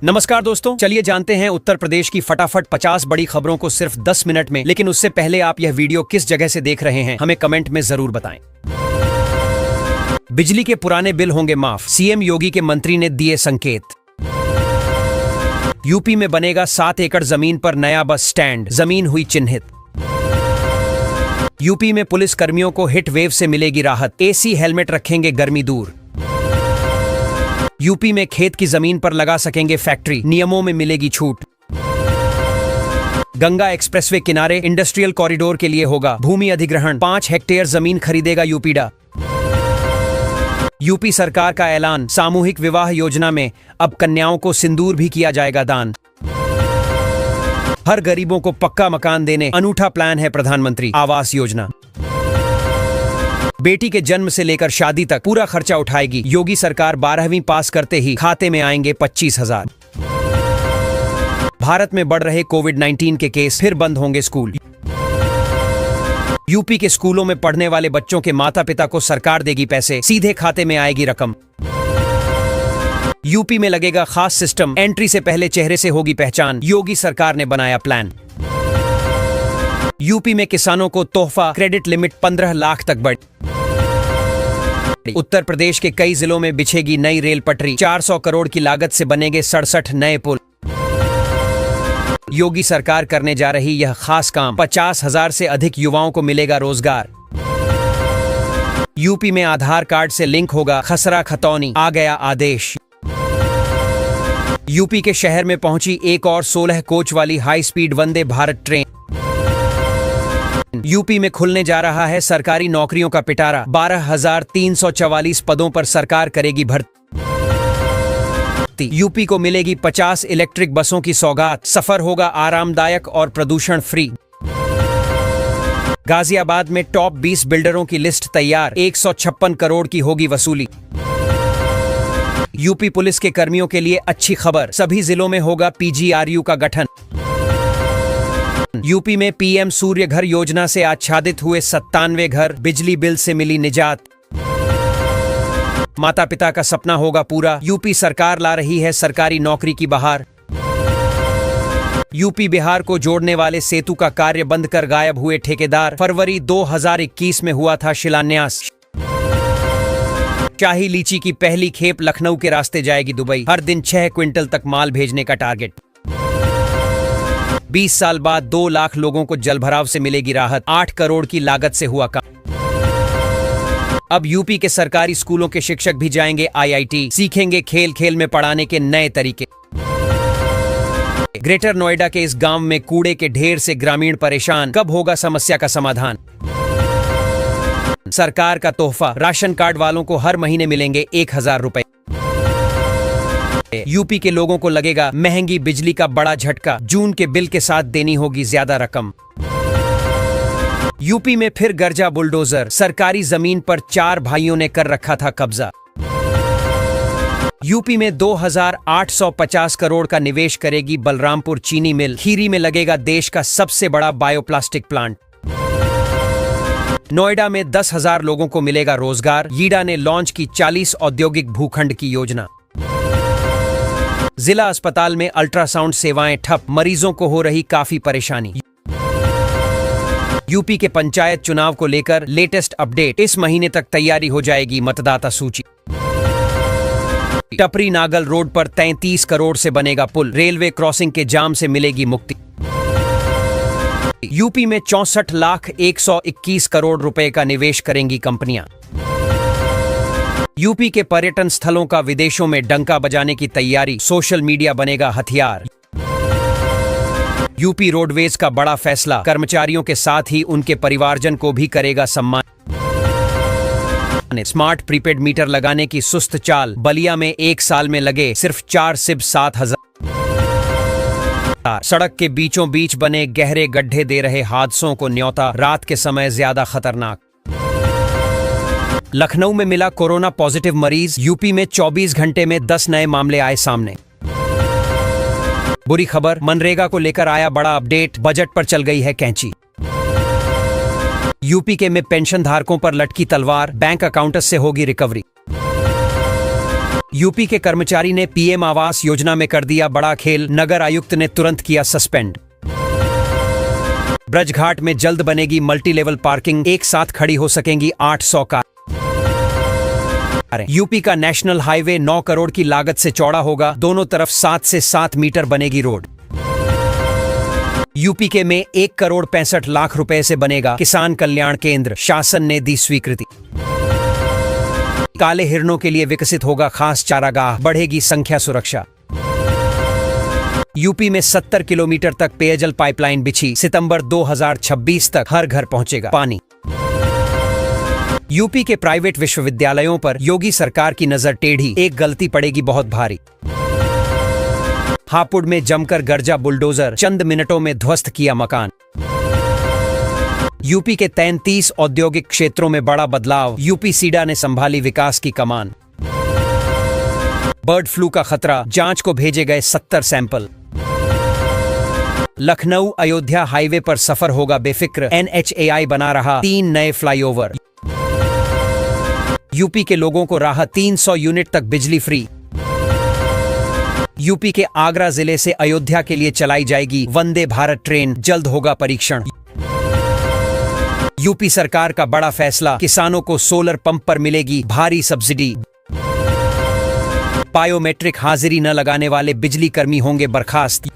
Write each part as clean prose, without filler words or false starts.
नमस्कार दोस्तों, चलिए जानते हैं उत्तर प्रदेश की फटाफट 50 बड़ी खबरों को सिर्फ 10 मिनट में। लेकिन उससे पहले आप यह वीडियो किस जगह से देख रहे हैं हमें कमेंट में जरूर बताएं। बिजली के पुराने बिल होंगे माफ, सीएम योगी के मंत्री ने दिए संकेत। यूपी में बनेगा 7 एकड़ जमीन पर नया बस स्टैंड, जमीन हुई चिन्हित। यूपी में पुलिस कर्मियों को हिट वेव से मिलेगी राहत, एसी हेलमेट रखेंगे गर्मी दूर। यूपी में खेत की जमीन पर लगा सकेंगे फैक्ट्री, नियमों में मिलेगी छूट। गंगा एक्सप्रेसवे किनारे इंडस्ट्रियल कॉरिडोर के लिए होगा भूमि अधिग्रहण, 5 हेक्टेयर जमीन खरीदेगा यूपीडा। यूपी सरकार का ऐलान, सामूहिक विवाह योजना में अब कन्याओं को सिंदूर भी किया जाएगा दान। हर गरीबों को पक्का मकान देने अनूठा प्लान है प्रधानमंत्री आवास योजना। बेटी के जन्म से लेकर शादी तक पूरा खर्चा उठाएगी योगी सरकार, 12वीं पास करते ही खाते में आएंगे 25,000। भारत में बढ़ रहे कोविड-19 के केस, फिर बंद होंगे स्कूल। यूपी के स्कूलों में पढ़ने वाले बच्चों के माता पिता को सरकार देगी पैसे, सीधे खाते में आएगी रकम। यूपी में लगेगा खास सिस्टम, एंट्री से पहले चेहरे से होगी पहचान, योगी सरकार ने बनाया प्लान। यूपी में किसानों को तोहफा, क्रेडिट लिमिट 15 लाख तक बढ़। उत्तर प्रदेश के कई जिलों में बिछेगी नई रेल पटरी, 400 करोड़ की लागत से बनेंगे 67 नए पुल। योगी सरकार करने जा रही यह खास काम, 50,000 से अधिक युवाओं को मिलेगा रोजगार। यूपी में आधार कार्ड से लिंक होगा खसरा खतौनी, आ गया आदेश। यूपी के शहर में पहुंची एक और 16 कोच वाली high speed Vande Bharat train. UP में खुलने जा रहा है सरकारी नौकरियों का पिटारा, 12,344 पदों पर सरकार करेगी भर्ती। यूपी को मिलेगी 50 इलेक्ट्रिक बसों की सौगात, सफर होगा आरामदायक और प्रदूषण फ्री। गाजियाबाद में टॉप 20 बिल्डरों की लिस्ट तैयार, 156 करोड़ की होगी वसूली। यूपी पुलिस के कर्मियों के लिए अच्छी खबर, सभी जिलों में होगा पीजीआरयू का गठन। यूपी में पीएम सूर्य घर योजना से आच्छादित हुए 97 घर, बिजली बिल से मिली निजात। माता पिता का सपना होगा पूरा, यूपी सरकार ला रही है सरकारी नौकरी की बहार। यूपी बिहार को जोड़ने वाले सेतु का कार्य बंद कर गायब हुए ठेकेदार, फरवरी 2021 में हुआ था शिलान्यास। शाही लीची की पहली खेप लखनऊ के रास्ते जाएगी दुबई, हर दिन 6 क्विंटल तक माल भेजने का टारगेट। 20 साल बाद 2 लाख लोगों को जलभराव से मिलेगी राहत, 8 करोड़ की लागत से हुआ काम। अब यूपी के सरकारी स्कूलों के शिक्षक भी जाएंगे आईआईटी, सीखेंगे खेल खेल में पढ़ाने के नए तरीके। ग्रेटर नोएडा के इस गांव में कूड़े के ढेर से ग्रामीण परेशान, कब होगा समस्या का समाधान। सरकार का तोहफा, राशन कार्ड वालों को हर महीने मिलेंगे 1,000 रुपए। यूपी के लोगों को लगेगा महंगी बिजली का बड़ा झटका, जून के बिल के साथ देनी होगी ज्यादा रकम। यूपी में फिर गरजा बुलडोजर, सरकारी जमीन पर 4 भाइयों ने कर रखा था कब्जा। यूपी में 2,850 करोड़ का निवेश करेगी बलरामपुर चीनी मिल, खीरी में लगेगा देश का सबसे बड़ा बायोप्लास्टिक प्लांट। नोएडा में 10,000 लोगों को मिलेगा रोजगार, यीडा ने लॉन्च की 40 औद्योगिक भूखंड की योजना। जिला अस्पताल में अल्ट्रासाउंड सेवाएं ठप, मरीजों को हो रही काफी परेशानी। यूपी के पंचायत चुनाव को लेकर लेटेस्ट अपडेट, इस महीने तक तैयारी हो जाएगी मतदाता सूची। टपरी नागल रोड पर 33 करोड़ से बनेगा पुल, रेलवे क्रॉसिंग के जाम से मिलेगी मुक्ति। यूपी में 64,121 करोड़ रुपए का निवेश करेंगी कंपनियां। यूपी के पर्यटन स्थलों का विदेशों में डंका बजाने की तैयारी, सोशल मीडिया बनेगा हथियार। यूपी रोडवेज का बड़ा फैसला, कर्मचारियों के साथ ही उनके परिवारजन को भी करेगा सम्मान। स्मार्ट प्रीपेड मीटर लगाने की सुस्त चाल, बलिया में 1 साल में लगे सिर्फ 4 सिब 7,000। सड़क के बीचों बीच बने गहरे गड्ढे दे रहे हादसों को न्योता, रात के समय ज्यादा खतरनाक। लखनऊ में मिला कोरोना पॉजिटिव मरीज, यूपी में 24 घंटे में 10 नए मामले आए सामने। बुरी खबर, मनरेगा को लेकर आया बड़ा अपडेट, बजट पर चल गई है कैंची। यूपी के में पेंशन धारकों पर लटकी तलवार, बैंक अकाउंट्स से होगी रिकवरी। यूपी के कर्मचारी ने पीएम आवास योजना में कर दिया बड़ा खेल, नगर आयुक्त ने तुरंत किया सस्पेंड। ब्रजघाट में जल्द बनेगी मल्टी लेवल पार्किंग, एक साथ खड़ी हो सकेंगी 800 कार। यूपी का नेशनल हाईवे 9 करोड़ की लागत से चौड़ा होगा, दोनों तरफ 7 से 7 मीटर बनेगी रोड। यूपी के में 1 करोड़ 65 लाख रुपए से बनेगा किसान कल्याण केंद्र, शासन ने दी स्वीकृति। काले हिरणों के लिए विकसित होगा खास चारागाह, बढ़ेगी संख्या सुरक्षा। यूपी में 70 किलोमीटर तक पेयजल पाइपलाइन बिछी, सितंबर 2026 तक हर घर पहुंचेगा पानी। यूपी के प्राइवेट विश्वविद्यालयों पर योगी सरकार की नजर टेढ़ी, एक गलती पड़ेगी बहुत भारी। हापुड़ में जमकर गरजा बुलडोजर, चंद मिनटों में ध्वस्त किया मकान। यूपी के 33 औद्योगिक क्षेत्रों में बड़ा बदलाव, यूपी सीडा ने संभाली विकास की कमान। बर्ड फ्लू का खतरा, जांच को भेजे गए 70 सैंपल। लखनऊ अयोध्या हाईवे पर सफर होगा बेफिक्र, NHAI बना रहा 3 नए फ्लाईओवर। यूपी के लोगों को राहत, 300 यूनिट तक बिजली फ्री। यूपी के आगरा जिले से अयोध्या के लिए चलाई जाएगी वंदे भारत ट्रेन, जल्द होगा परीक्षण। यूपी सरकार का बड़ा फैसला, किसानों को सोलर पंप पर मिलेगी भारी सब्सिडी। बायोमेट्रिक हाजिरी न लगाने वाले बिजली कर्मी होंगे बर्खास्त।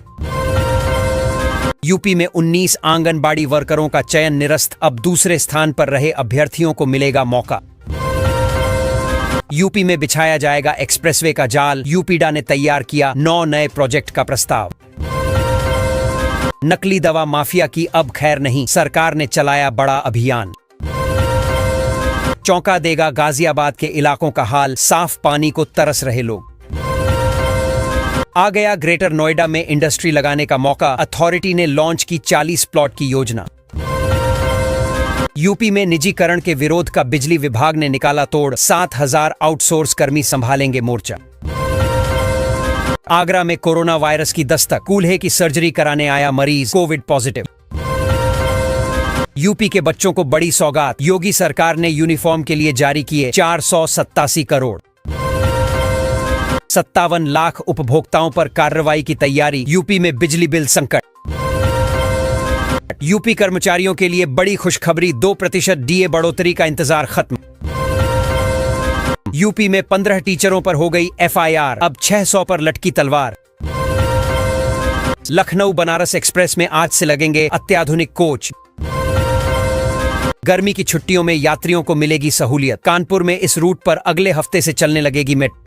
यूपी में 19 आंगनबाड़ी वर्करों का चयन निरस्त, अब दूसरे स्थान पर रहे अभ्यर्थियों को मिलेगा मौका। यूपी में बिछाया जाएगा एक्सप्रेसवे का जाल, यूपीडा ने तैयार किया 9 नए प्रोजेक्ट का प्रस्ताव। नकली दवा माफिया की अब खैर नहीं, सरकार ने चलाया बड़ा अभियान। चौंका देगा गाजियाबाद के इलाकों का हाल, साफ पानी को तरस रहे लोग। आ गया ग्रेटर नोएडा में इंडस्ट्री लगाने का मौका, अथॉरिटी ने लॉन्च की 40 प्लॉट की योजना। यूपी में निजीकरण के विरोध का बिजली विभाग ने निकाला तोड़, 7000 आउटसोर्स कर्मी संभालेंगे मोर्चा। आगरा में कोरोना वायरस की दस्तक, कूल्हे की सर्जरी कराने आया मरीज कोविड पॉजिटिव। यूपी के बच्चों को बड़ी सौगात, योगी सरकार ने यूनिफॉर्म के लिए जारी किए 487 करोड़। 57 लाख उपभोक्ताओं पर कार्रवाई की तैयारी, यूपी में बिजली बिल संकट। यूपी कर्मचारियों के लिए बड़ी खुशखबरी, 2% DA बढ़ोतरी का इंतजार खत्म। यूपी में 15 टीचरों पर हो गई FIR, अब 600 पर लटकी तलवार। लखनऊ बनारस एक्सप्रेस में आज से लगेंगे अत्याधुनिक कोच। गर्मी की छुट्टियों में यात्रियों को मिलेगी सहूलियत, कानपुर में इस रूट पर अगले हफ्ते से चलने लगेगी मेट्रो।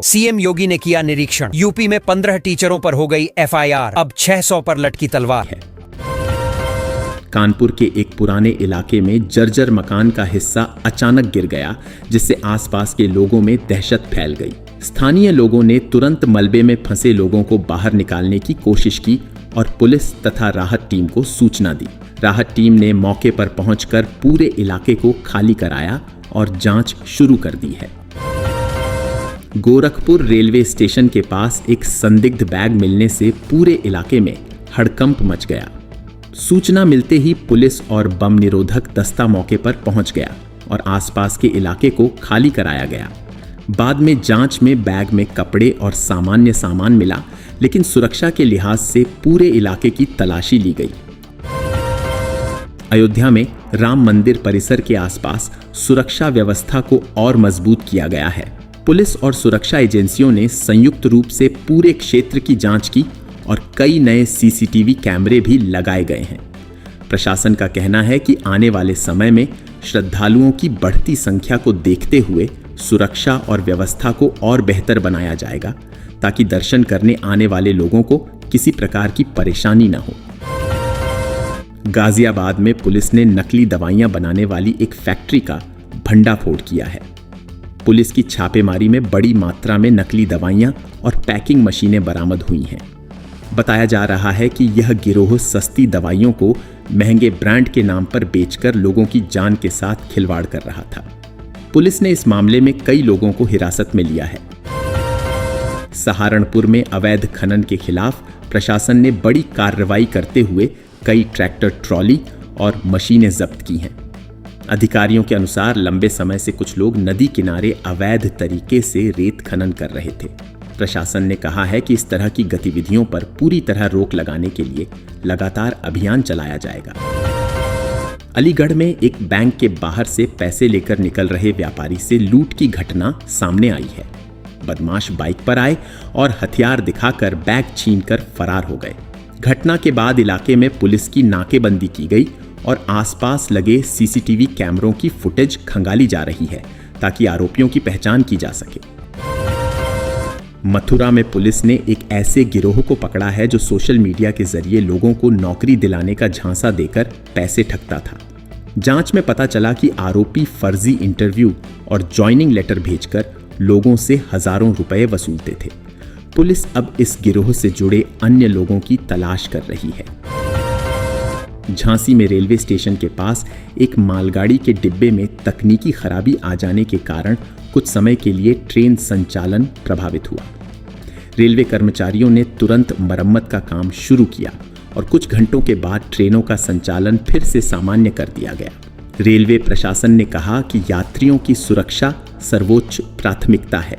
सीएम योगी ने किया निरीक्षण, यूपी में 15 टीचरों पर हो गई FIR, अब 600 पर लटकी तलवार है। कानपुर के एक पुराने इलाके में जर्जर मकान का हिस्सा अचानक गिर गया, जिससे आसपास के लोगों में दहशत फैल गई। स्थानीय लोगों ने तुरंत मलबे में फंसे लोगों को बाहर निकालने की कोशिश की और पुलिस तथा राहत टीम को सूचना दी। राहत टीम ने मौके पर पहुंचकर पूरे इलाके को खाली कराया और जांच शुरू कर दी है। गोरखपुर रेलवे स्टेशन के पास एक संदिग्ध बैग मिलने से पूरे इलाके में हड़कंप मच गया। सूचना मिलते ही पुलिस और बम निरोधक दस्ता मौके पर पहुंच गया और आसपास के इलाके को खाली कराया गया। बाद में जांच में बैग में कपड़े और सामान्य सामान मिला, लेकिन सुरक्षा के लिहाज से पूरे इलाके की तलाशी ली गई। अयोध्या में राम मंदिर परिसर के आसपास सुरक्षा व्यवस्था को और मजबूत किया गया है। पुलिस और सुरक्षा एजेंसियों ने संयुक्त रूप से पूरे क्षेत्र की जांच की और कई नए CCTV कैमरे भी लगाए गए हैं। प्रशासन का कहना है कि आने वाले समय में श्रद्धालुओं की बढ़ती संख्या को देखते हुए सुरक्षा और व्यवस्था को और बेहतर बनाया जाएगा, ताकि दर्शन करने आने वाले लोगों को किसी प्रकार की परेशानी न हो। गाजियाबाद में पुलिस ने नकली दवाइयां बनाने वाली एक फैक्ट्री का भंडाफोड़ किया है। पुलिस की छापेमारी में बड़ी मात्रा में नकली दवाइयां और पैकिंग मशीनें बरामद हुई हैं। बताया जा रहा है कि यह गिरोह सस्ती दवाइयों को महंगे ब्रांड के नाम पर बेचकर लोगों की जान के साथ खिलवाड़ कर रहा था। पुलिस ने इस मामले में कई लोगों को हिरासत में लिया है। सहारनपुर में अवैध खनन के खिलाफ प्रशासन ने बड़ी कार्रवाई करते हुए कई ट्रैक्टर ट्रॉली और मशीनें जब्त की हैं। अधिकारियों के अनुसार लंबे समय से कुछ लोग नदी किनारे अवैध तरीके से रेत खनन कर रहे थे। प्रशासन ने कहा है कि इस तरह की गतिविधियों पर पूरी तरह रोक लगाने के लिए लगातार अभियान चलाया जाएगा। अलीगढ़ में एक बैंक के बाहर से पैसे लेकर निकल रहे व्यापारी से लूट की घटना सामने आई है। बदमाश बाइक पर आए और हथियार दिखाकर बैग छीनकर फरार हो गए। घटना के बाद इलाके में पुलिस की नाकेबंदी की गई और आसपास लगे सीसीटीवी कैमरों की फुटेज खंगाली जा रही है ताकि आरोपियों की पहचान की जा सके। मथुरा में पुलिस ने एक ऐसे गिरोह को पकड़ा है जो सोशल मीडिया के जरिए लोगों को नौकरी दिलाने का झांसा देकर पैसे ठगता था। जांच में पता चला कि आरोपी फर्जी इंटरव्यू और ज्वाइनिंग लेटर भेजकर लोगों से हजारों रुपए वसूलते थे। पुलिस अब इस गिरोह से जुड़े अन्य लोगों की तलाश कर रही है। झांसी में रेलवे स्टेशन के पास एक मालगाड़ी के डिब्बे में तकनीकी खराबी आ जाने के कारण कुछ समय के लिए ट्रेन संचालन प्रभावित हुआ। रेलवे कर्मचारियों ने तुरंत मरम्मत का काम शुरू किया और कुछ घंटों के बाद ट्रेनों का संचालन फिर से सामान्य कर दिया गया। रेलवे प्रशासन ने कहा कि यात्रियों की सुरक्षा सर्वोच्च प्राथमिकता है।